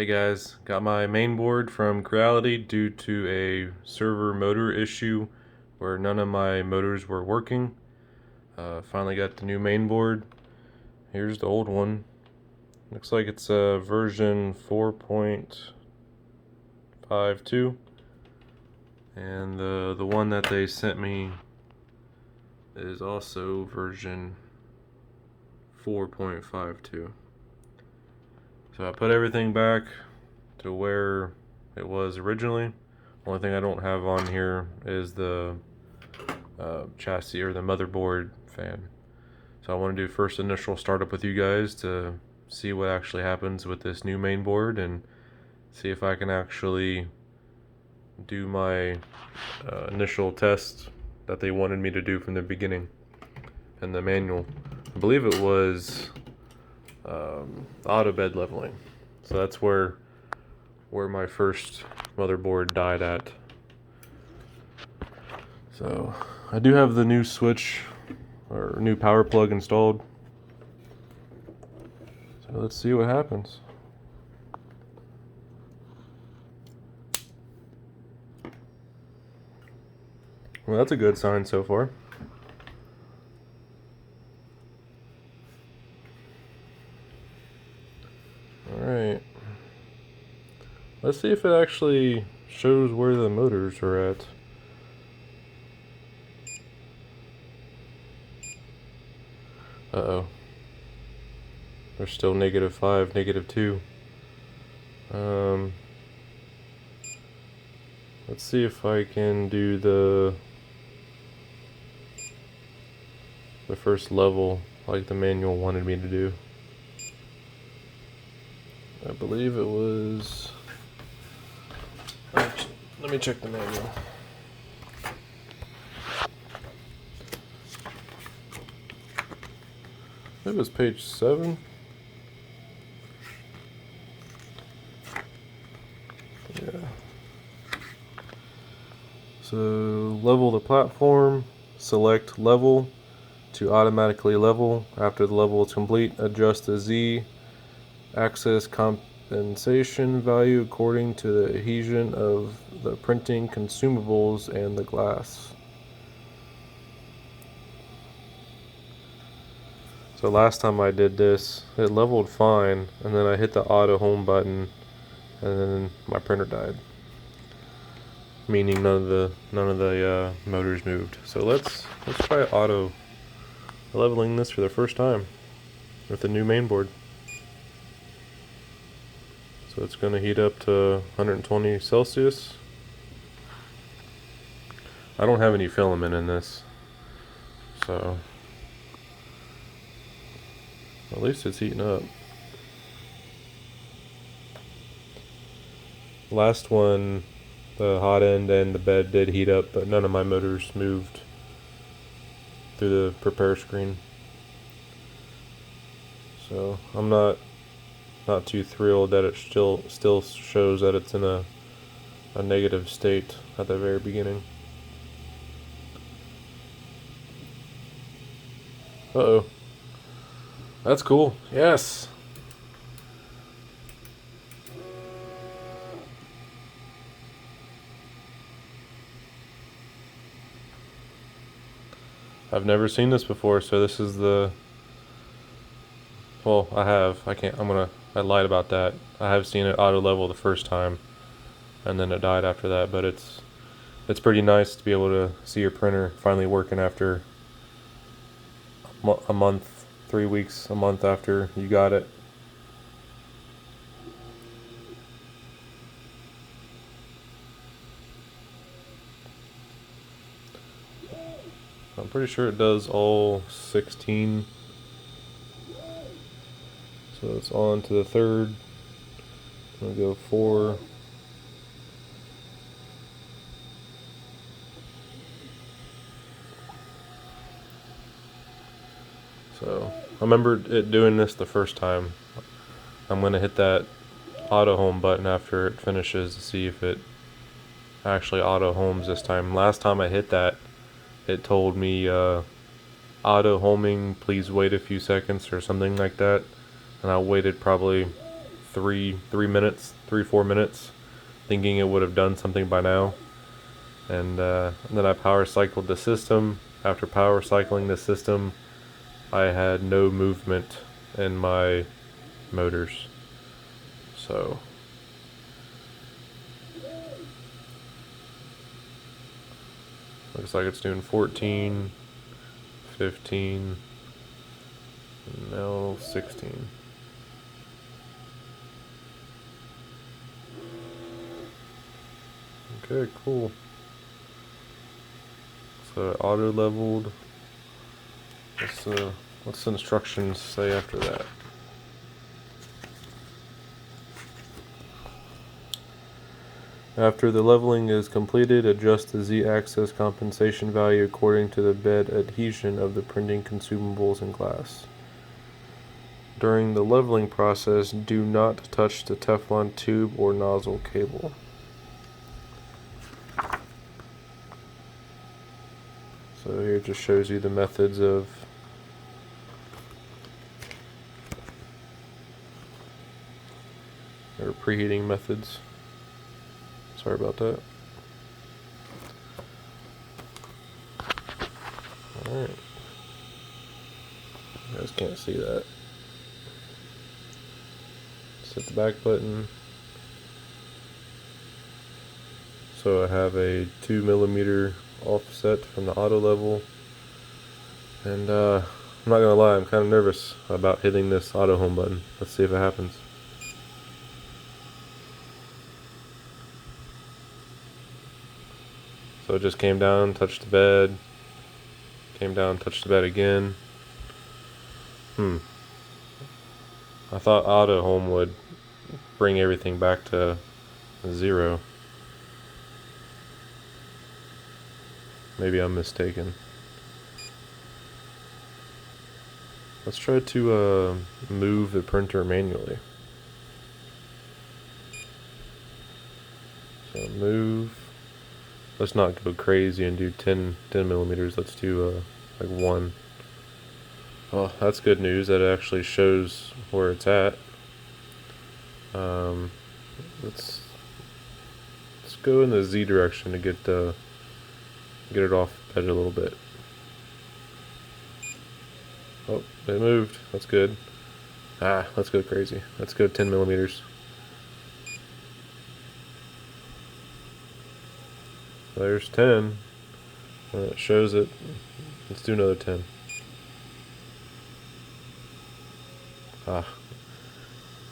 Hey guys, got my main board from Creality due to a server motor issue where none of my motors were working. Finally got the new main board. Here's the old one. Looks like it's version 4.52, and the one that they sent me is also version 4.52. So I put everything back to where it was originally. Only thing I don't have on here is the chassis or the motherboard fan. So I want to do first initial startup with you guys to see what actually happens with this new main board and see if I can actually do my initial test that they wanted me to do from the beginning in the manual. I believe it was auto bed leveling. So that's where my first motherboard died at. So I do have the new switch or new power plug installed. So let's see what happens. Well, that's a good sign so far. Alright. Let's see if it actually shows where the motors are at. Uh-oh. They're still -5, -2. Let's see if I can do the first level like the manual wanted me to do. I believe it was... Let me check the manual. It was page 7. Yeah. So level the platform, select level to automatically level. After the level is complete, adjust the Z axis compensation value according to the adhesion of the printing consumables and the glass. So last time I did this, it leveled fine, and then I hit the auto home button, and then my printer died, meaning none of the motors moved. So let's try auto leveling this for the first time with the new main board. So it's going to heat up to 120 Celsius. I don't have any filament in this, so at least it's heating up. Last one, the hot end and the bed did heat up, but none of my motors moved through the prepare screen. So I'm not too thrilled that it still shows that it's in a negative state at the very beginning. Uh-oh. That's cool. Yes. I've never seen this before, so this is the... Well, I have. I lied about that. I have seen it auto level the first time, and then it died after that, but it's pretty nice to be able to see your printer finally working after a month, 3 weeks, a month after you got it. I'm pretty sure it does all 16. So it's on to the third. I'm gonna go 4. So I remember it doing this the first time. I'm gonna hit that auto home button after it finishes to see if it actually auto homes this time. Last time I hit that, it told me auto homing, please wait a few seconds or something like that, and I waited probably 3 minutes, 4 minutes, thinking it would have done something by now. And then I power cycled the system. After power cycling the system, I had no movement in my motors. So looks like it's doing 14, 15, and now 16. Okay, cool. So auto leveled. What's the instructions say after that? After the leveling is completed, adjust the Z-axis compensation value according to the bed adhesion of the printing consumables and glass. During the leveling process, do not touch the Teflon tube or nozzle cable. So here it just shows you the methods of or preheating methods. Sorry about that. Alright. You guys can't see that. Just hit the back button. So I have a 2mm offset from the auto level. And I'm not gonna lie, I'm kind of nervous about hitting this auto home button. Let's see if it happens. So it just came down, touched the bed, came down, touched the bed again. I thought auto home would bring everything back to 0. Maybe I'm mistaken. Let's try to move the printer manually. So move. Let's not go crazy and do 10 millimeters. Let's do like 1. Oh, that's good news. That actually shows where it's at. Let's go in the Z direction to get it off edge a little bit. Oh, it moved. That's good. Let's go crazy. Let's go 10 millimeters. There's 10. It shows it. Let's do another 10.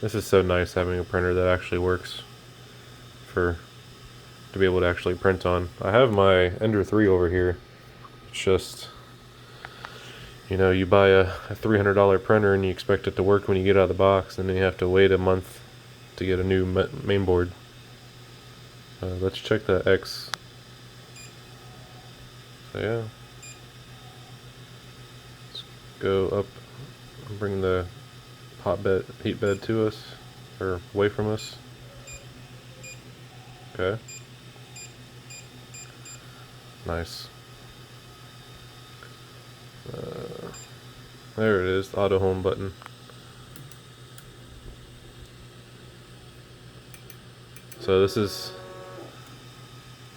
This is so nice having a printer that actually works to be able to actually print on. I have my Ender 3 over here. It's just, you buy a $300 printer and you expect it to work when you get out of the box, and then you have to wait a month to get a new mainboard. Let's check the X. So yeah, let's go up and bring the heat bed to us, or away from us. Okay. Nice. There it is, the auto home button. So this is,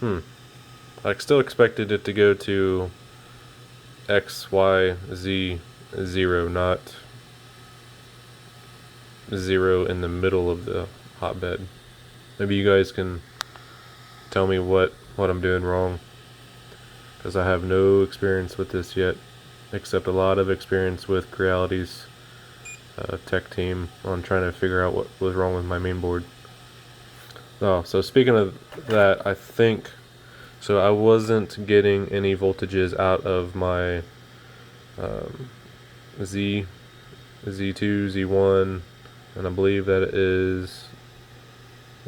I still expected it to go to X, Y, Z, 0, not 0 in the middle of the hotbed. Maybe you guys can tell me what I'm doing wrong, because I have no experience with this yet, except a lot of experience with Creality's tech team on trying to figure out what was wrong with my mainboard. Oh, so speaking of that, I think, so I wasn't getting any voltages out of my Z2, Z1, and I believe that it is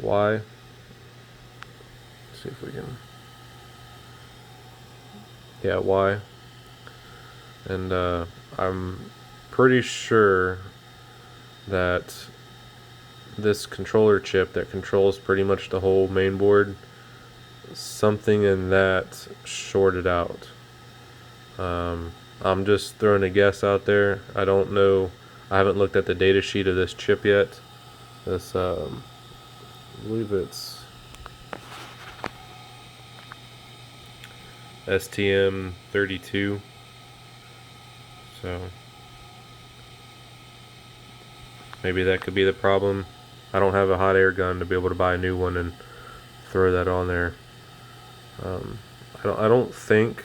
Y. Let's see if we can, yeah, Y. And I'm pretty sure that this controller chip that controls pretty much the whole mainboard, something in that shorted out. I'm just throwing a guess out there. I don't know. I haven't looked at the data sheet of this chip yet, This I believe it's STM32. So maybe that could be the problem. I don't have a hot air gun to be able to buy a new one and throw that on there. I don't think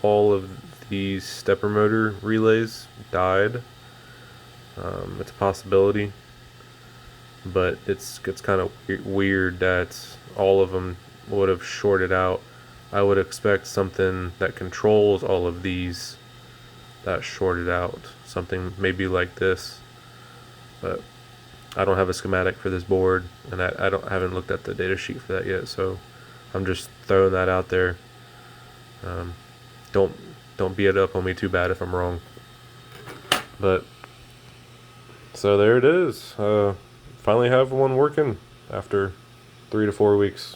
all of these stepper motor relays died. It's a possibility, but it's kind of weird that all of them would have shorted out. I would expect something that controls all of these that shorted out, something maybe like this, but I don't have a schematic for this board, and I haven't looked at the data sheet for that yet, so I'm just throwing that out there. Don't beat it up on me too bad if I'm wrong. But so there it is. Finally have one working after 3 to 4 weeks.